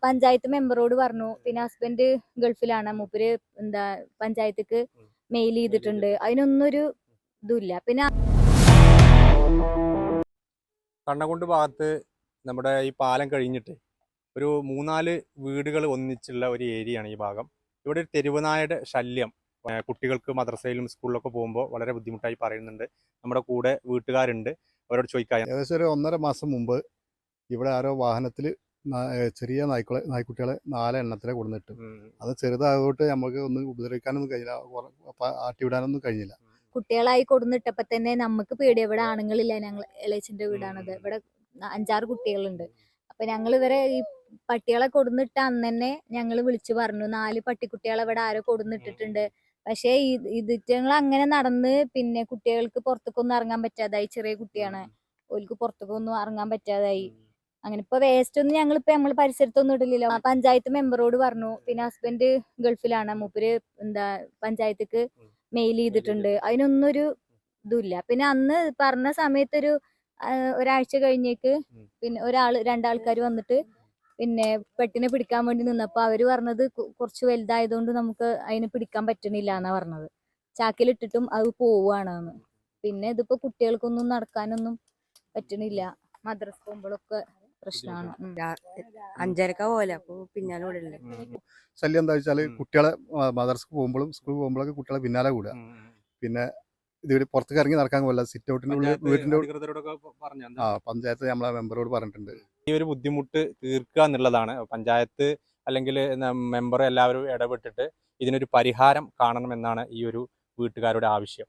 പഞ്ചായത്ത് മെമ്പറോട് പറഞ്ഞു. പിന്നെ ഹസ്ബൻഡ് ഗൾഫിലാണ്, മൂപ്പര് പഞ്ചായത്തേക്ക് മെയിൽ ചെയ്തിട്ടുണ്ട്. അതിനൊന്നും ഒരു ഇതുമില്ല. പിന്നെ കണ്ണകുണ്ട് ഭാഗത്ത് നമ്മുടെ ഈ പാലം കഴിഞ്ഞിട്ട് ഒരു 3-4 വീടുകൾ ഒന്നിച്ചുള്ള ഒരു ഏരിയയാണ് ഈ ഭാഗം. ഇവിടെ ഒരു തെരുവ് നായയുടെ ശല്യം കുട്ടികൾക്ക് മദ്രസയിലും സ്കൂളിലൊക്കെ പോകുമ്പോൾ വളരെ ബുദ്ധിമുട്ടായി പറയുന്നുണ്ട്. നമ്മുടെ കൂടെ വീട്ടുകാരുണ്ട്, അവരോട് ചോദിക്കാം. ഏകദേശം ഒരു 1.5 മാസം മുമ്പ് ഇവിടെ ആരോ വാഹനത്തിൽ ചെറിയ നായ്ക്കുട്ടികളെ 4 എണ്ണത്തിലെ കൊടുന്നിട്ട്, അത് ചെറുതായിട്ട് നമുക്ക് ഒന്നും ഉപദ്രവിക്കാനൊന്നും കഴിഞ്ഞില്ല, ആട്ടിവിടാനൊന്നും കഴിഞ്ഞില്ല. കുട്ടികളായി കൊടുന്നിട്ടപ്പോ തന്നെ നമുക്ക് പേടി. ഇവിടെ ആണുങ്ങളില്ല, ഞങ്ങൾ ഇളയച്ചിന്റെ വീടാണത്. ഇവിടെ 5-6 കുട്ടികളുണ്ട്. അപ്പൊ ഞങ്ങൾ ഇവരെ ഈ പട്ടികളെ കൊടുന്നിട്ട അന്ന് തന്നെ ഞങ്ങൾ വിളിച്ചു പറഞ്ഞു, 4 പട്ടിക്കുട്ടികളെ ഇവിടെ ആരോ കൊടുന്നിട്ടിട്ടുണ്ട്. പക്ഷെ ഇതിറ്റങ്ങൾ അങ്ങനെ നടന്ന് പിന്നെ കുട്ടികൾക്ക് പുറത്തേക്കൊന്നും ഇറങ്ങാൻ പറ്റാതായി. ചെറിയ കുട്ടിയാണ്, ഓൾക്ക് പുറത്തേക്കൊന്നും ഇറങ്ങാൻ പറ്റാതായി. അങ്ങനെ ഇപ്പൊ വേസ്റ്റ് ഒന്നും ഞങ്ങളിപ്പോ നമ്മള് പരിസരത്തൊന്നും ഇടില്ലല്ലോ. പഞ്ചായത്ത് മെമ്പറോട് പറഞ്ഞു. പിന്നെ ഹസ്ബൻഡ് ഗൾഫിലാണ്, മൂപ്പര് പഞ്ചായത്തേക്ക് മെയിൽ ചെയ്തിട്ടുണ്ട്. അതിനൊന്നും ഒരു ഇതുമില്ല. പിന്നെ അന്ന് പറഞ്ഞ സമയത്തൊരു ഒരാഴ്ച കഴിഞ്ഞേക്ക് പിന്നെ 2 ആൾക്കാർ വന്നിട്ട് പിന്നെ പെട്ടിനെ പിടിക്കാൻ വേണ്ടി നിന്നപ്പോ അവര് പറഞ്ഞത് കുറച്ച് വലുതായതുകൊണ്ട് നമുക്ക് അതിനെ പിടിക്കാൻ പറ്റണില്ല എന്നാ പറഞ്ഞത്. ചാക്കിലിട്ടിട്ടും അത് പോവാണെന്ന്. പിന്നെ ഇതിപ്പോ കുട്ടികൾക്കൊന്നും നടക്കാനൊന്നും പറ്റണില്ല. മദ്രസ പോകുമ്പോഴൊക്കെ പ്രശ്നമാണ്. 5:30 പോലെ അപ്പൊ പിന്നാലെ ശല്യം എന്താ വെച്ചാൽ കുട്ടികളെ മദ്രസക്ക് പോകുമ്പോഴും സ്കൂളിൽ പോകുമ്പോഴൊക്കെ കുട്ടികളെ പിന്നാലെ കൂടുക. പിന്നെ ഇത് പുറത്തേക്ക് ഇറങ്ങി നടക്കാൻ പോലെ സിറ്റ് ഔട്ടിൻ്റെ ഉള്ളിൽ വീട്ടിൻ്റെ പഞ്ചായത്ത് നമ്മളെ മെമ്പറോട് പറഞ്ഞിട്ടുണ്ട്. ഈ ഒരു ബുദ്ധിമുട്ട് തീർക്കുക എന്നുള്ളതാണ് പഞ്ചായത്ത് അല്ലെങ്കിൽ മെമ്പർ എല്ലാവരും ഇടപെട്ടിട്ട് ഇതിനൊരു പരിഹാരം കാണണമെന്നാണ് ഈ ഒരു വീട്ടുകാരുടെ ആവശ്യം.